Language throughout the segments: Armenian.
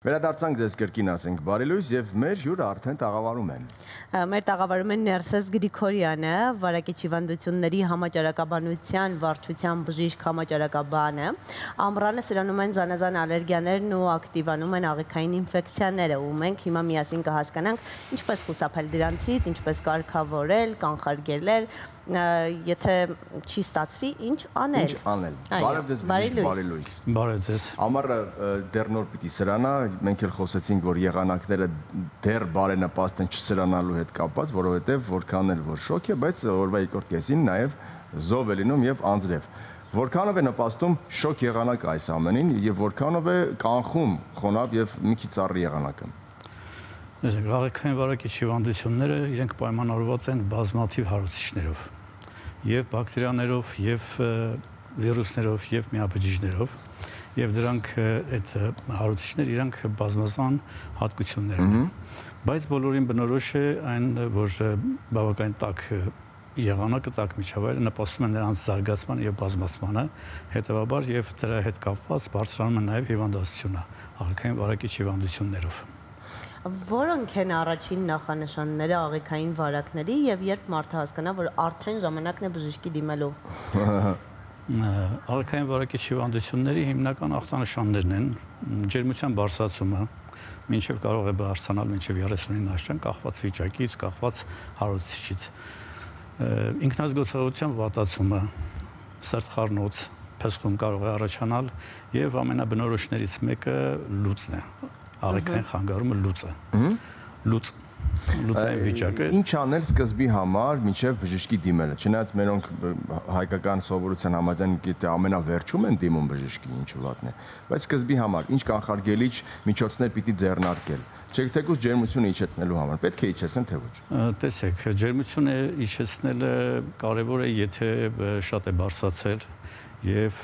Վերադարձանք ձեզ կրկին ասենք բարի լույս եւ մեր հյուրը արդեն տաղավարում են։ Մեր տաղավարում են Ներսես Գրիգորյանը, վարակիչ հիվանդությունների համաճարակաբանության վարչության բժիշկ համաճարակաբանը, ամռանը սրանում են զանազան ալերգիաներն ու ակտիվանում են աղիքային ինֆեկցիաները, ու մենք հիմա միասին կհասկանանք ինչպես խուսափել դրանցից, ինչպես կարգավորել, կանխարգելել, եթե չի ստացվի, ինչ անել։ Ինչ անել։ Բարև ձեզ, բարի լույս։ Բարև ձեզ։ Ամառը դեռ նոր պիտի սրանա, մենք էլ խոսեցինք, որ եղանակները դեռ բարենպաստ են չսրանալու հետ կապված, որովհետև որքան էլ որ շոկ է, բայց օրվա երկրորդ կեսին նաև զով է լինում եւ անձրև։ Որքանով է նպաստում շոկ եղանակը այս ամենին եւ որքանով է կանխում խոնավ եւ մի քիչ ծառի եղանակը։ Աղիքային վարակիչ հիվանդությունները իրենք պայմանավորված են բազմաթիվ հարուցիչներով, եւ բակտերիաներով, եւ վիրուսներով, եւ միաբջիջներով, եւ դրանք այդ հարուցիչները իրանք բազմազան հատկություններ ունեն։ Բայց բոլորին բնորոշ է այն, որ բավականին տաք եղանակը, տաք միջավայրը նպաստում է նրանց զարգացման եւ բազմացմանը, հետեւաբար եւ դրա հետ կապված բարձրանում է նաեւ հիվանդացությունը աղիքային վարակիչ հիվանդություններով։ Որոնք են առաջին նախանշանները աղիքային վարակների եւ երբ մարդը հասկանա, որ արդեն ժամանակն է բժշկի դիմելու։ Աղիքային վարակիչ հիվանդությունների հիմնական ախտանշաններն են ջերմության բարձրացումը, մինչև կարող է բարձրանալ մինչև 39 աշնան, կախված վիճակից, կախված հարուցիչից։ Ինքնազգացողության վատացումը, սրտխառնոց, փսխում կարող է առաջանալ եւ ամենաբնորոշներից մեկը լուծն է։ Աղիքային խանգարումը լուծային վիճակը։ Ինչ անել սկզբի համար մինչև բժշկի դիմելը։ Չնայած մերոնք հայկական սովորության համաձայն գիտե ամենավերջում են դիմում բժշկի, ինչ վատն է, բայց սկզբի համար ինչ կանխարգելիչ միջոցներ պիտի ձեռնարկել։ Չէ՞ թեկուզ ջերմությունը իջեցնելու համար, պետք է իջեցնել թե ոչ։ Տեսեք, ջերմությունը իջեցնելը կարևոր է, եթե շատ է բարձրացել եւ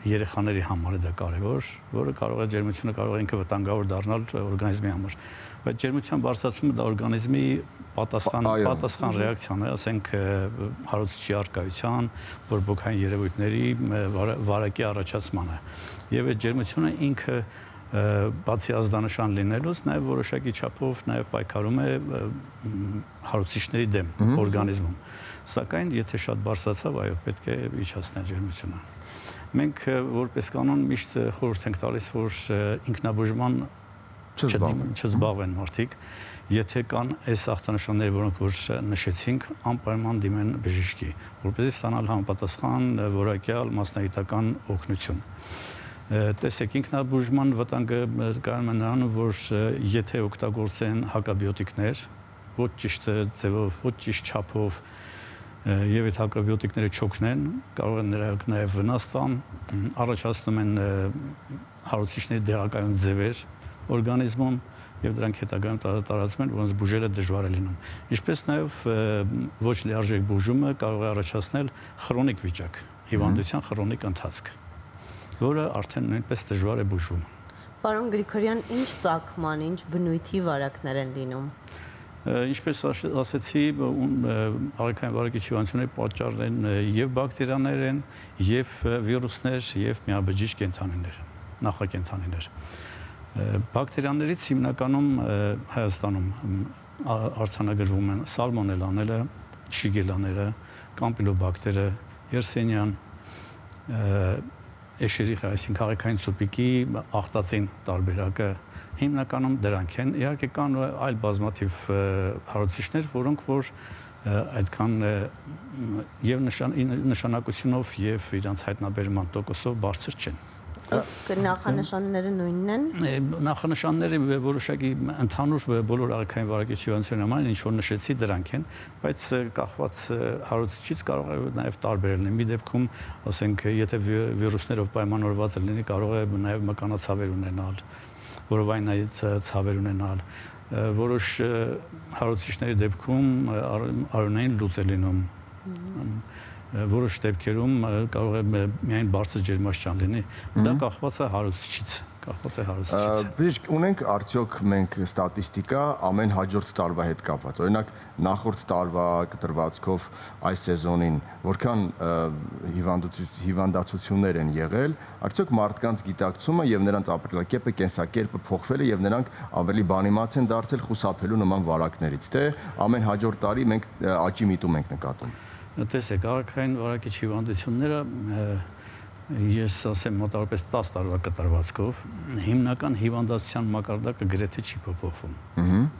երեխաների համար է դա կարևոր, որը կարող է ջերմությունը կարող է ինքը վտանգավոր դառնալ օրգանիզմի համար, բայց ջերմության բարձրացումը դա օրգանիզմի պատասխան ռեակցիան է, ասենք հարուցիչի առկայության, բորբոքային երևույթների վարակի առաջացմանը, եւ այդ ջերմությունը ինքը բացի ազդանշան լինելուց նաեւ որոշակի չափով նաեւ պայքարում է հարուցիչների դեմ օրգանիզմում։ Սակայն եթե շատ բարձրացավ, այո, պետք է իջեցնել ջերմությունը։ Մենք որպես կանոն միշտ խորհուրդ ենք տալիս, որ ինքնաբուժման չզբաղվեն մարդիկ, եթե կան այս ախտանշանները, որոնք որ նշեցինք, անպայման դիմեն բժշկի, որպեսզի ստանալ համապատասխան որակյալ մասնագիտական օգնություն։ Տեսեք, ինքնաբուժման վտանգը կայանում է նրանում, որ եթե օգտագործեն հակաբիոտիկներ, ոչ ճիշտ ձևով, ոչ ճիշտ չափով, եւ այդ հակաբիոտիկները չօգնեն, կարող են նաեւ վնաս տան, առաջացնում են հարուցիչների դեղակայուն ձևեր օրգանիզմում եւ դրանք հետագայում տարածում են, որոնց բուժելը դժվար է լինում։ Ինչպես նաեւ ոչ լիարժեք բուժումը կարող է առաջացնել խրոնիկ վիճակ, հիվանդության խրոնիկ ընթացք, որը արդեն նույնպես դժվար է բուժվում։ Պարոն Գրիգորյան, ինչ ծագման, ինչ բնույթի վարակներ են լինում։ Ինչպես ասեցի, աղիքային վարակիչ հիվանդությունների պատճառն են եւ բակտերիաներ են, եւ վիրուսներ, եւ միաբջիջ կենդանիներ, նախակենդանիներ։ Բակտերիաներից հիմնականում Հայաստանում արձանագրվում են սալմոնելաները, շիգելաները, կամպիլոբակտերը, երսենյան, էշերիխա, այսինքն աղիքային ցուպիկի ախտածին տարբերակը հիմնականում դրանք են։ Իհարկե կան այլ բազմաթիվ հարուցիչներ, որոնք որ այդքան եւ նշանակությունով եւ իրանց հայտնաբերման տոկոսով բարձր չեն։ Իսկ նախանշանները նույնն են։ Նախանշանները որոշակի ընդհանուր բոլոր աղիքային վարակիչ հիվանդությունների համար ինչ որ նշեցի դրանք են, բայց կախված հարուցիչից կարող է նաեւ տարբերել լինել։ Մի դեպքում, ասենք, եթե վիրուսներով պայմանավորված լինի, կարող է նաեւ մկանացավեր ունենալ, որովայնային ցավեր ունենալ, որոշ հարուցիչների դեպքում արյունային լուծ է լինում, որոշ դեպքերում կարող է միայն բարձր ջերմաստիճան լինի, դա կախված է հարուցիչից, կախված է հարստությունից։ Բժիշկ, ունենք արդյոք մենք ստատիստիկա ամեն հաջորդ տարվա հետ կապված։ Օրինակ, նախորդ տարվա կտրվածքով այս սեզոնին որքան հիվանդացություններ են եղել, արդյոք մարդկանց գիտակցումը եւ նրանց ապրելակերպը, կենսակերպը փոխվել է եւ նրանք ավելի բանիմաց են դարձել խուսափելու նման վարակներից, թե ամեն հաջորդ տարի մենք աճի միտում ենք նկատում։ Տեսեք, արքային վարակիչ հիվանդությունները ես ասեմ մոտավորապես 10 տարվա կտրվածքով հիմնական հիվանդացության մակարդակը գրեթե չի փոփոխվում։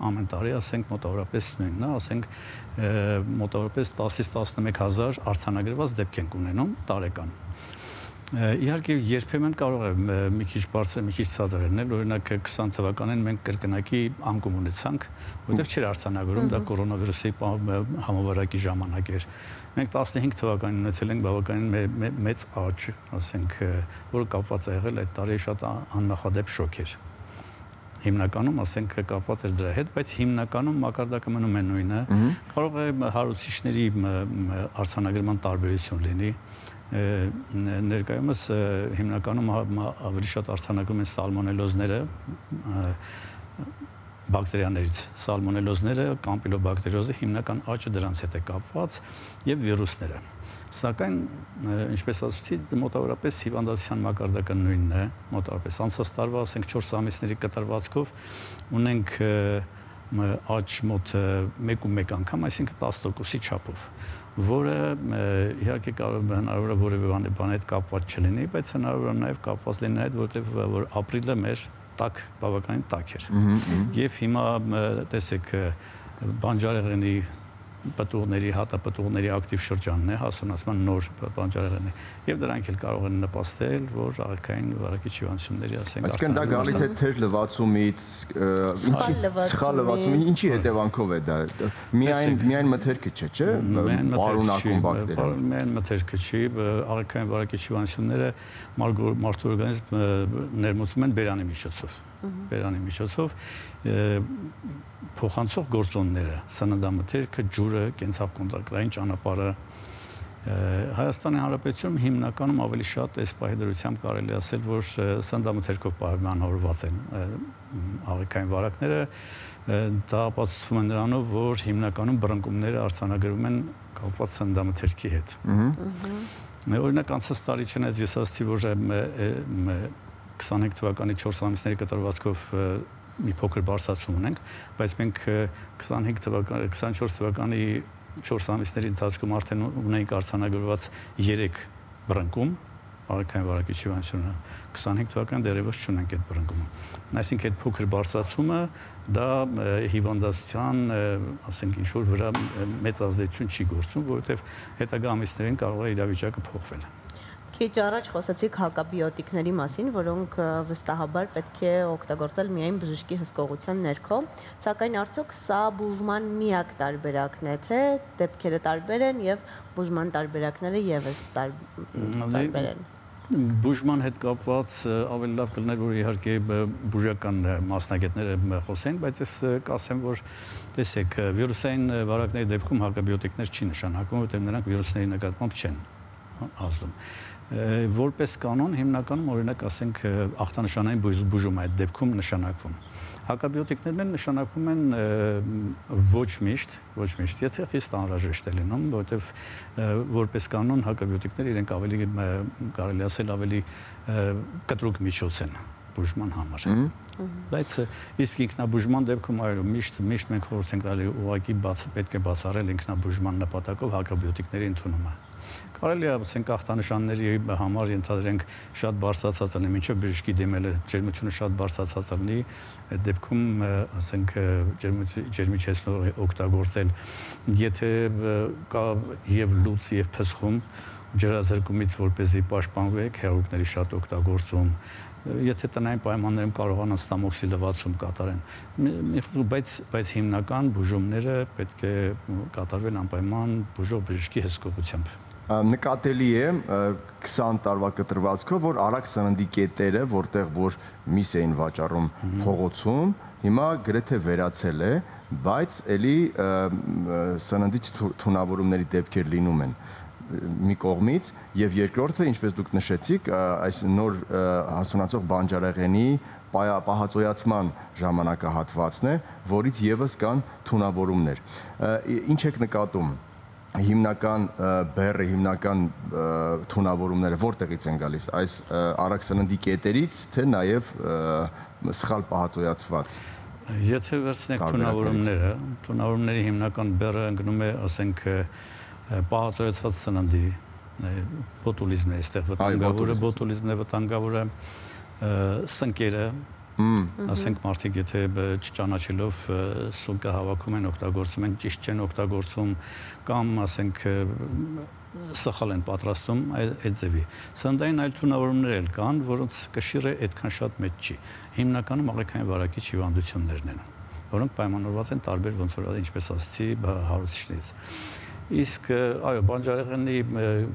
Ամեն տարի ասենք մոտավորապես նույնն է, ասենք մոտավորապես 10-ից 11 հազար արձանագրված դեպք ենք ունենում տարեկան։ Իհարկե երբեմն կարող է մի քիչ բարձր, մի քիչ ցածր լինել, օրինակ 20 թվականին մենք կրկնակի անկում ունեցանք, որտեղ չէր արձանագրում, դա կորոնավիրուսի համավարակի ժամանակ էր։ Մենք 15 թվականին ունեցել ենք բավականին մեծ աճ, ասենք, որը կապված է եղել այդ տարի շատ աննախադեպ շոկ էր։ Հիմնականում ասենք կապված էր դրա հետ, բայց հիմնականում մակարդակը մնում է նույնը։ Կարող է հարուցիչների արձանագրման տարբերություն լինի։ Ներկայումս հիմնականում ավելի շատ արձանագրում են սալմոնելոզները բակտերիաներից, սալմոնելոզները, կամպիլոբակտերիոզը հիմնական աճը դրանց հետ է կապված եւ վիրուսները։ Սակայն ինչպես ասացի, մոտավորապես հիվանդացության մակարդակը նույնն է, մոտավորապես անցած տարվա ասենք 4 ամիսների կտրվածքով ունենք աճ մոտ 1.1 անգամ, այսինքն 10%-ի չափով, որը իհարկե կարող է հնարավոր է որևէ բան հետ կապված չլինի, բայց հնարավոր է նաև կապված լինի այդ, որտեղ ապրիլը մեր տաք, բավականին տաք էր։ Եվ հիմա տեսեք բանջարեղենի պտուղների, հատապտուղների ակտիվ շրջանն է, հասունացման նոր բանջարեղենի, եւ դրանք էլ կարող են նպաստել, որ աղքային վարակիչ հիվանդությունների, ասենք, այսինքն դա գալիս է թեր լվացումից, սխալ լվացումից, ինչի հետևանքով է դա։ Միայն մթերքը չէ, պարունակում բակտերիա։ Միայն մթերքը չի, աղքային վարակիչ հիվանդությունները մարդու օրգանիզմ ներմուծում են բերանի միջոցով։ Բերանի միջոցով փոխանցող գործոնները, սննդամթերքը, ջուրը, կենցաղկոնտակտային ճանապարհը Հայաստանի Հանրապետությունում հիմնականում ավելի շատ այս պահի դրությամբ կարելի ասել, որ սննդամթերքով պայմանավորված են աղքային վարակները, դա ապացուցվում է նրանով, որ հիմնականում բռնկումները արձանագրվում են կապված սննդամթերքի հետ։ Օրինակ անցած տարի չնայած ես ասացի, որ 25 թվականի 4 ամիսների կտրվածքով մի փոքր բարձրացում ունենք, բայց մենք 24 թվականի 4 ամիսների ընթացքում արդեն ունենք արձանագրված 3 բռնկում, աղքային վարակիչ հիվանդությունը, 25 թվականին դեռևս չունենք այդ բռնկումը։ Այսինքն այդ փոքր բարձրացումը դա հիվանդացության, ասենք, ինչ-որ վրա մեծ ազդեցություն չի գործում, որովհետև հետագա ամիսներին կարող է իրավիճակը փոխվել։ Քիչ առաջ խոսեցիք հակաբիոտիկների մասին, որոնք վստահաբար պետք է օգտագործել միայն բժշկի հսկողության ներքո, սակայն արդյոք սա բուժման միակ տարբերակն է, թե դեպքերը տարբեր են եւ բուժման տարբերակները եւս տարբեր են։ Բուժման հետ կապված ավելի լավ կլիներ, որ իհարկե բուժական մասնագետները խոսեն, բայց ես կասեմ, որ տեսեք, վիրուսային վարակների դեպքում հակաբիոտիկներ չի նշանակում, որտեղ նրանք վիրուսների նկատմամբ չեն ազդում։ Որպես կանոն հիմնականում օրինակ ասենք ախտանշանային բուժում այդ դեպքում նշանակվում։ Հակաբիոտիկներն նշանակվում են ոչ միշտ, եթե խիստ անհրաժեշտ է լինում, որովհետև որպես կանոն հակաբիոտիկները իրենք ավելի կարելի ասել ավելի կտրուկ միջոց են բուժման համար։ Բայց իսկ ինքնաբուժման դեպքում այո միշտ մենք խորհուրդ ենք տալի ուղղակի պետք է բացառել ինքնաբուժման նպատակով հակաբիոտիկների ընդունումը։ Կարելի է ասենք ախտանշանների համար ենթադրենք շատ բարձրացած լինի, մինչև բժշկի դիմելը ջերմությունը շատ բարձրացած լինի, այդ դեպքում ասենք ջերմիչեցնող օգտագործել, եթե կա եւ լուծ եւ փսխում ջրազրկումից որպեսզի պաշտպանվեք, հեղուկների շատ օգտագործում, եթե տնային պայմաններում կարողանան ստամոքսի լվացում կատարեն, բայց հիմնական բուժումները պետք է կատարվեն անպայման բուժող բժշկի հսկողությամբ։ Նկատելի է 20 տարվա կտրվածքով, որ արագ սննդի կետերը, որտեղ որ միս էին վաճառում փողոցում, հիմա գրեթե վերացել է, բայց ելի սննդի թունավորումների դեպքեր լինում են։ մի կողմից եւ երկրորդը, ինչպես դուք նշեցիք, այս նոր հասունացող բանջարեղենի պահածոյացման ժամանակահատվածն է, որից եւս կան թունավորումներ։ Ինչ եք նկատում հիմնական բեռը, հիմնական թունավորումները որտեղից են գալիս, այս արագ սննդի կետերից, թե նաեւ սխալ պահածոյացված։ Եթե վերցնենք թունավորումների հիմնական բեռը ընկնում է, ասենք, պահածոյացված սննդի, բոտուլիզմն է այստեղ վտանգավորը, բոտուլիզմն է վտանգավորը, սնկերը, ասենք մարդիկ եթե չճանաչելով սունկը հավաքում են, օգտագործում են, ճիշտ չեն օգտագործում կամ ասենք սխալ են պատրաստում այդ ձևի։ Սննդային այլ թունավորումներ էլ կան, որոնց կշիռը այդքան շատ մեծ չի։ Հիմնականում աղիքային վարակիչ հիվանդություններն են, որոնք պայմանավորված են տարբեր ոնց որ ինչպես ասացի հարուցիչներից։ Իսկ այո, բանջարեղենի,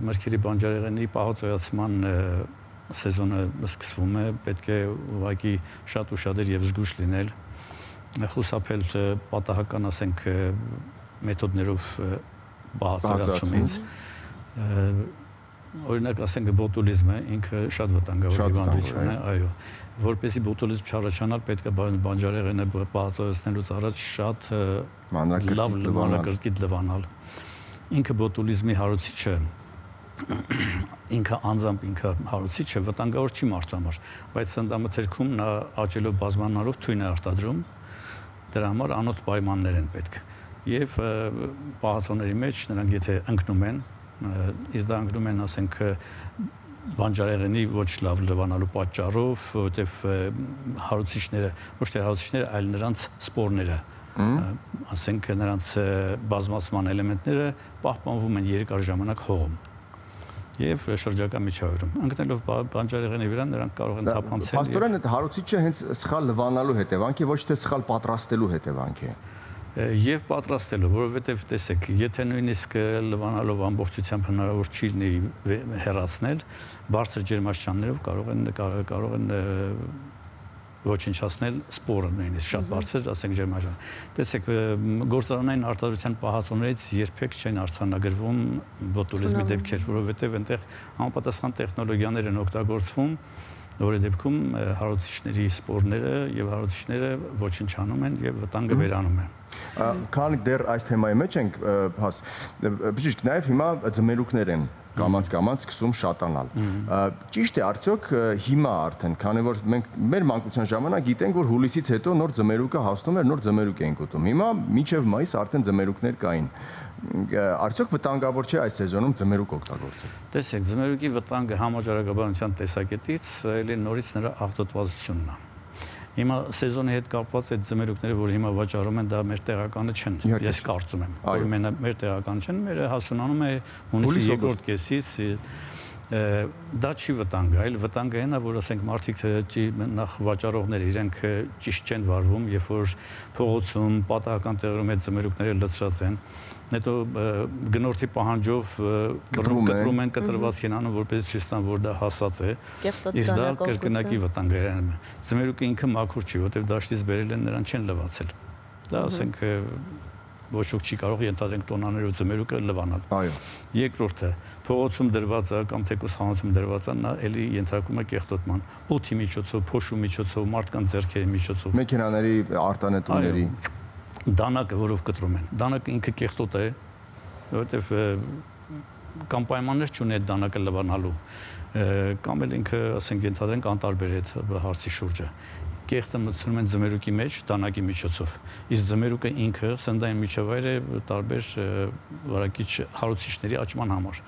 մրգերի բանջարեղենի պահածոյացման սեզոնը սկսվում է, պետք է ուղղակի շատ ուշադիր եւ զգույշ լինել, խուսափել պատահական, ասենք, մեթոդներով պահածոյացումից։ Օրինակ, ասենք, բոտուլիզմը ինքը շատ վտանգավոր հիվանդություն է, այո։ Որպեսզի բոտուլիզմ չառաջանալ, պետք է բանջարեղենը պահածոյացնելուց առաջ շատ լավ մանրակրկիտ լվանալ։ Ինքը բոտուլիզմի հարուցիչը ինքը անձամբ ինքը հարուցիչը վտանգավոր չի մարդու համար, բայց սննդամթերքում նա աճելով բազմանալով թույն է արտադրում, դրա համար անոտ պայմաններ են պետք։ Եվ պահածոների մեջ նրանք եթե ընկնում են, իսկ դա ընկնում են, ասենք, բանջարեղենի ոչ լավ լվանալու պատճառով, որովհետև հարուցիչները, ոչ թե հարուցիչները, այլ նրանց սպորները, ասենք, նրանց բազմացման էլեմենտները պահպանվում են երկար ժամանակ հողում եւ շրջակա միջավայրում։ Ընկնելով բանջարեղենի վրա նրանք կարող են թափանցել։ Փաստորեն այդ հարուցիչը հենց սխալ լվանալու հետևանք է, ոչ թե սխալ պատրաստելու հետևանք է։ Եվ պատրաստելու, որովհետեւ տեսեք, եթե նույնիսկ լվանալով ամբողջությամբ հնարավոր չի լինի հեռացնել, բարձր ջերմաստիճաններով կարող են ոչնչացնել սպորը նույնիսկ շատ բարձր, ասենք, ջերմաստիճան։ Տեսեք, գործարանային արտադրության պահածոներից երբեք չեն արձանագրվում բոտուլիզմի դեպքեր, որովհետև այնտեղ համապատասխան տեխնոլոգիաներ են օգտագործվում, որի դեպքում հարուցիչների սպորները եւ հարուցիչները ոչնչանում են եւ վտանգը վերանում է։ Քանի դեռ այս թեմայի մեջ ենք, բժիշկ, նաեւ հիմա ձմերուկներ են կամած սկսում շատանալ։ Ճիշտ է, արդյոք հիմա արդեն, քանի որ մենք մեր մանկության ժամանակ գիտենք, որ հուլիսից հետո նոր ձմերուկը հասնում էր, նոր ձմերուկ էին գտում։ Հիմա մինչև մայիս արդեն ձմերուկներ կային։ Արդյոք վտանգավոր չէ այս սեզոնում ձմերուկ օգտագործել։ Տեսեք, ձմերուկի վտանգը համաճարակաբանության տեսակետից էլի նորից նրա աղտոտվածությունն է։ Հիմա սեզոնի հետ կապված այդ ձմերուկները, որ հիմա վաճառում են, դա մեր տեղականը չեն։ Ես կարծում եմ, որ մեր տեղականը չեն, մեր հասունանում է հունիսի երկրորդ կեսից։ Դա չի վտանգ, այլ վտանգը այն է, որ ասենք մարդիկ նախ վաճառողները իրենք ճիշտ չեն վարվում, երբ որ փողոցում պատահական տեղերում այդ ձմերուկները լցրած են, հետո գնորդի պահանջով կտրում են, կտրվածք են անում, որպեսզի ցույց տան, որ դա հասած է, իսկ դա կրկնակի վտանգ է։ Ձմերուկը ինքը մաքուր չի, որովհետև դաշտից բերել են, նրան չեն լվացել։ Դա ասենք ոչ ոք չի կարող ենթադրենք տոնաներով ձմերուկը լվանալ։ Այո։ Երկրորդը, փողոցում դրվածը կամ թեկուզ խանութում դրվածը նա էլի ենթարկում է կեղտոտման, օդի միջոցով, փոշու միջոցով, մարդկանց ձեռքերի միջոցով, մեքենաների արտանետումների դանակը, որով կտրում են։ Դանակը ինքը կեղտոտ է, որովհետև կամ պայմաններ չունի այդ դանակը լվանալու, կամ էլ ինքը, ասենք, ենթադրենք անտարբեր է այդ հարցի շուրջը։ Կեղտը մտցնում են ձմերուկի մեջ դանակի միջոցով, իսկ ձմերուկը ինքը սննդային միջավայր է տարբեր վարակիչ հարուցիչների աճման համար։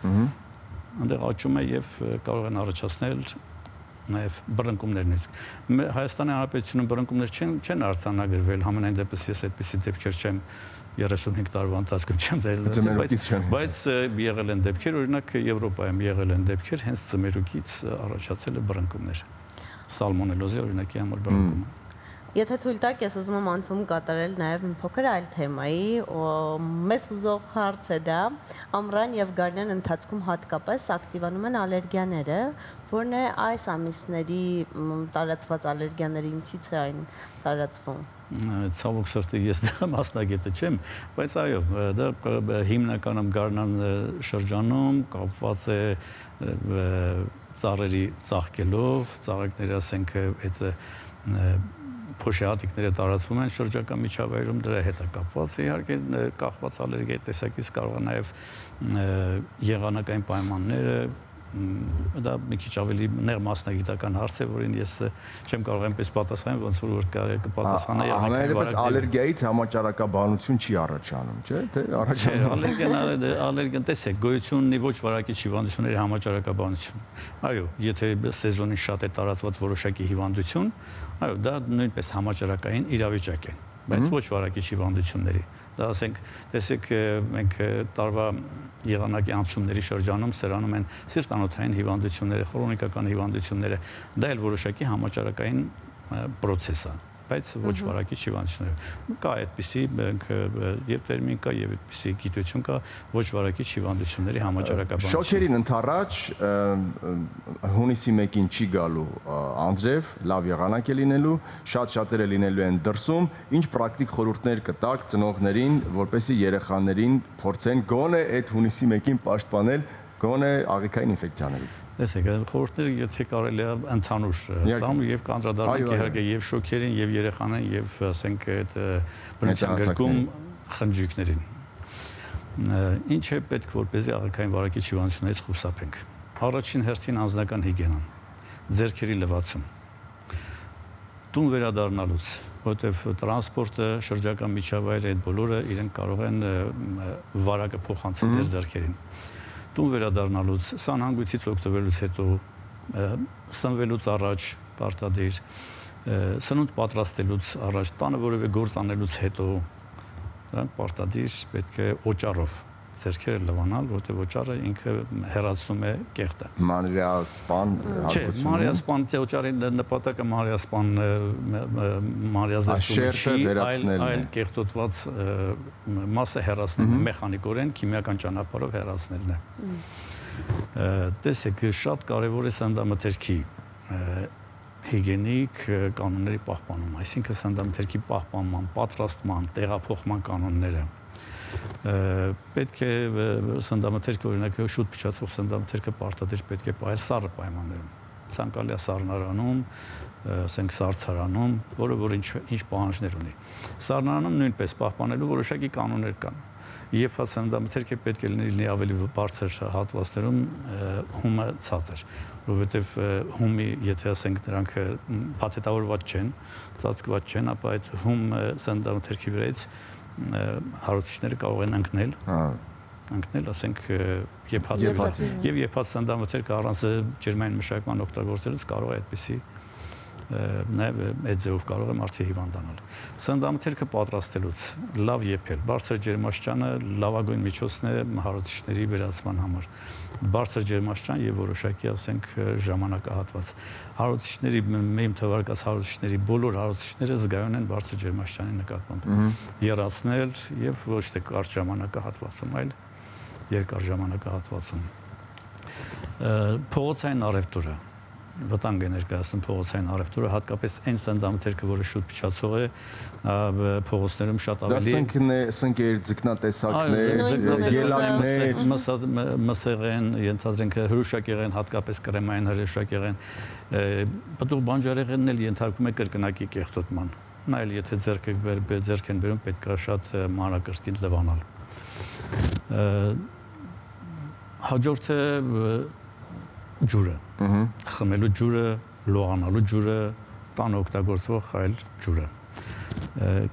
Այնտեղ աճում է եւ կարող են առաջացնել նաև բռնկումներն։ Հայաստանի Հանրապետությունում բռնկումներ չեն արձանագրվել, համենայն դեպս ես այդպիսի դեպքեր չեմ 35 տարվա ընթացքում չեմ դերել, բայց եղել են դեպքեր, օրինակ Եվրոպայում եղել են դեպքեր, հենց ձմերուկից առաջացել է բռնկումներ։ Սալմոնելոզի օրինակի համար բռնկումը։ Եթե թույլ տաք, ես ուզում եմ անցում կատարել նաև մի փոքր այլ թեմայի, մեզ հուզող հարց է դա, ամռան եւ գարնան ընթացքում հատկապես ակտիվանում են ալերգիաները, որն է այս ամիսների տարածված ալերգիաների ինչից է այն տարածվում։ Ցավոք սրտի ես դա մասնագետը չեմ, բայց այո, դա հիմնականում գարնան շրջանում կապված է ծառերի ծաղկելով, ծաղիկները ասենք այդ փոշիատիկները տարածվում են շրջակա միջավայրում, դրա հետ է կապված, իհարկե կախված ալերգիայի տեսակից կարող է նաև եղանակային պայմանները, դա մի քիչ ավելի նեղ մասնագիտական հարց է, որին ես չեմ կարող այնպես պատասխանել, ոնց որ կպատասխանա եղանակային վարակների։ Ալերգիայից համաճարակաբանություն չի առաջանում, չէ՞, թե առաջանում։ Ալերգիան տեսեք, գոյություն ունի ոչ վարակիչ հիվանդությունների համաճարակաբանություն։ Այո, եթե սեզոնին շատ է տարածված որոշակի հիվանդություն, այո, դա նույնպես համաճարակային իրավիճակ է, բայց ոչ վարակիչ հիվանդությունների։ Դա ասենք, տեսեք, մենք տարվա եղանակի անցումների շրջանում սրանում են սիրտանոթային հիվանդությունները, քրոնիկական հիվանդությունները, դա էլ որոշակի համաճարակային process է, բայց ոչ վարակիչ հիվանդությունները։ Կա այդպիսի եւ տերմին կա եւ այդպիսի գիտություն կա ոչ վարակիչ հիվանդությունների համաճարակաբանություն։ Շոկերին ընդառաջ հունիսի 1-ին չի գալու անձրև, լավ եղանակ է լինելու, շատ-շատերը լինելու են դրսում, ինչ պրակտիկ խորհուրդներ կտաք ծնողներին, որպեսզի երեխաներին փորձեն գոնե այդ հունիսի 1-ին պաշտպանել գոնե աղիքային ինֆեկցիաներից։ Տեսեք, խորհուրդները եթե կարելի է ընդհանուր տամ եւ կանդրադառնանք իհարկե եւ շոկերին եւ երեխաներին եւ ասենք այդ բնութագրքում խնջույքներին։ Ինչ է պետք որպեսզի աղիքային վարակիչ հիվանդություններից խուսափենք։ Առաջին հերթին անձնական հիգիենան, ձեռքերի լվացում։ Տուն վերադառնալուց, որտեվ տրանսպորտը, շրջակա միջավայրը, այդ բոլորը իրենք կարող են վարակը փոխանցել ձեր ձեռքերին։ Տուն վերադառնալուց, սանհանգույցից օգտվելուց հետո, սնվելուց առաջ պարտադիր, սնունդ պատրաստելուց առաջ, տանը որևէ գործ անելուց հետո, դրանք պարտադիր պետք է օճառով ձեռքերը լվանալ, որտեղ օճառը ինքը հեռացնում է կեղտը։ Մանրիասպան հատկություն։ Չէ, մանրիասպան օճառի նպատակը մանրիասպան մանրիազերծումի այլ կեղտոտված մասը հեռացնելն է, մեխանիկորեն, քիմիական ճանապարհով հեռացնելն է։ Տեսեք, շատ կարևոր է սննդամթերքի հիգիենիկ կանոնների պահպանումը, այսինքն սննդամթերքի պահպանման, պատրաստման, տեղափոխման կանոնները։ Պետք է սննդամթերքը օրինակ շուտ փչացող սննդամթերքը պարտադիր պետք է պահել սառը պայմաններում, ցանկալի սառնարանում, ասենք սառցարանում, որը որ ինչ պահանջներ ունի։ Սառնարանում նույնպես պահպանելու որոշակի կանոններ կան։ Երբ սննդամթերքը պետք է լինի ավելի բարձր հատվածներում հումը ցածր, որովհետև հումի, եթե ասենք դրանք փաթեթավորված չեն, ծածկված չեն, ապա այդ հում սննդամթերքի վրայից հարուցիչները կարող են ընկնել, ասենք, եփած սննդամթերքը առանց ջերմային մշակման օգտագործելուց կարող է այդպիսի նաև այդ ձևով կարող է մարդը հիվանդանալ։ Սննդամթերքը պատրաստելուց լավ եփել, բարձր ջերմաստիճանը լավագույն միջոցն է հարուցիչների վերացման համար։ Բարձր ջերմաստիճան եւ որոշակի, ասենք, ժամանակահատված։ Հարուցիչների իմ թվարկած հարուցիչների բոլոր հարուցիչները զգայուն են բարձր ջերմաստիճանի նկատմամբ։ Եռացնել եւ ոչ թե կարճ ժամանակահատվածում, այլ երկար ժամանակահատվածում։ Փողոցային առևտուրը վտանգ է ներկայացնում փողոցային առևտուրը, հատկապես այն սննդամթերքը, որը շուտ փչացող է, փողոցներում շատ ավելի սնկեր, ձկնատեսակներ, ելակներ, մսեղեն, ենթադրենք հրուշակեղեն, հատկապես կրեմային հրուշակեղեն, պտուղ բանջարեղենն էլ ենթարկվում է կրկնակի կեղտոտման։ Նա էլ եթե ձեռք են բերում, պետք է շատ մանրակրկիտ լվանալ։ Հաջորդը ջուրը, խմելու ջուրը, լողանալու ջուրը, տան օգտագործվող այլ ջուրը։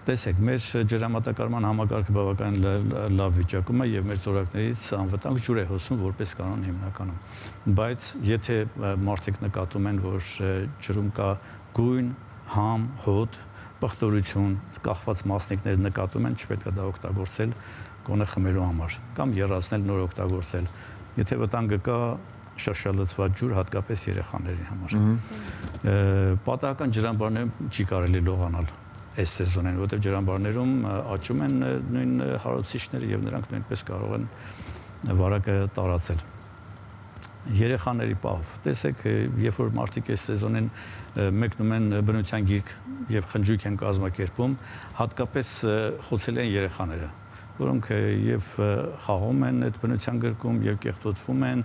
Տեսեք, մեր ջրամատակարարման համակարգը բավական լավ վիճակում է եւ մեր ծորակներից անվտանգ ջուր է հոսում որպես կանոն հիմնականում։ Բայց եթե մարդիկ նկատում են, որ ջրում կա գույն, համ, հոտ, պղտորություն, կախված մասնիկներ նկատում են, չպետք է դա օգտագործել գոնե խմելու համար կամ եռացնել նոր օգտագործել։ Եթե վտանգը կա, շշալցված ջուր հատկապես երեխաների համար։ Պատահական ջրամբարներում չի կարելի լողանալ այս սեզոնին, որովհետև ջրամբարներում աճում են նույն հարուցիչները եւ նրանք նույնպես կարող են վարակը տարածել։ Երեխաների պահով, տեսեք, երբ որ մարդիկ այս սեզոնին մեկնում են բնության գիրք եւ խնջույք են կազմակերպում, հատկապես խոցել են երեխաները, որոնք եւ խաղում են այդ բնության գրկում եւ կեղտոտվում են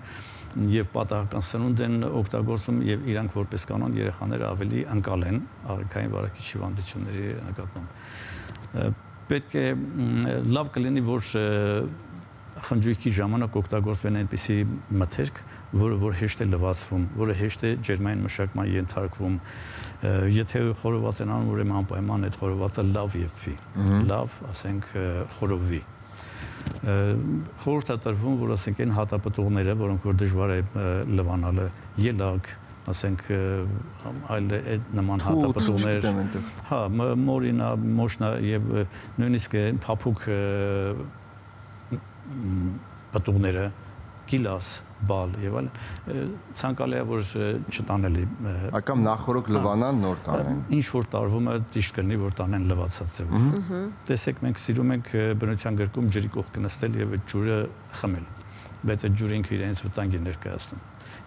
եւ պատահական սնունդ են օգտագործում եւ իրանք որպես կանոն երեխաները ավելի անկալ են աղիքային վարակիչ հիվանդությունների նկատմամբ։ Պետք է լավ կլինի, որ խնջույքի ժամանակ օգտագործվեն այնպիսի մթերք, որը հեշտ է լվացվում, որը հեշտ է ջերմային մշակման ենթարկվում։ Եթե խորոված են անում, ուրեմն անպայման այդ խորովածը լավ եփվի, լավ, ասենք, խորովվի։ Խորհուրդ է տրվում, որ ասենք այն հատապտուղները, որոնք որ դժվար է լվանալը, ելակ, ասենք այլ նման հատապտուղներ, հա, մորինա, մոշնա եւ նույնիսկ փափուկ պտուղները, գիլաս, բալ եւ այլն ցանկալի է որ չտանելի ակամ նախորոք լվանան նոր տանեն ինչ որ տարվում է ճիշտ կլինի որ տանեն լվացած ձևով տեսեք մենք սիրում ենք բնության գրկում ջրի կողք նստել եւ այդ ջուրը խմել բայց այդ ջուրը ինքը իրենից վտանգ է ներկայացնում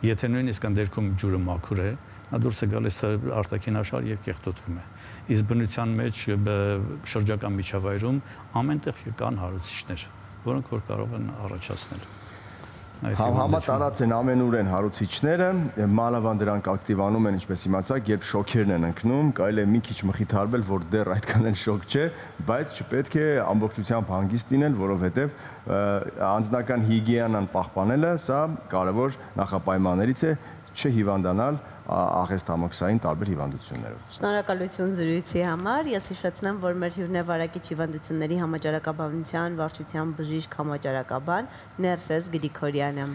եթե նույնիսկ ընդերքում ջուրը մաքուր է նա դուրս է գալիս արտաքին աշխարհ եւ կեղտոտվում է իսկ բնության մեջ շրջակա միջավայրում ամենտեղ կան հարուցիչներ որոնք որ կարող են առաջացնել Համատարած են ամենուր են հարուցիչները, մանավանդ դրանք ակտիվանում են, ինչպես իմացաք, երբ շոքերն են ընկնում, կարելի է մի քիչ մխիթարվել, որ դեռ այդքան էլ շոկ չէ, բայց չպետք է ամբողջությամբ հանգիստ լինել, որովհետև անձնական հիգիենան պահպանելը սա կարևոր նախապայմաններից է չհիվանդանալ աղեստամոքսային տարբեր հիվանդություններով։ Շնորհակալություն զրույցի համար։ Ես հիշեցնեմ, որ մեր հյուրն է վարակիչ հիվանդությունների համաճարակաբանության վարչության բժիշկ համաճարակաբան Ներսես Գրիգորյանը։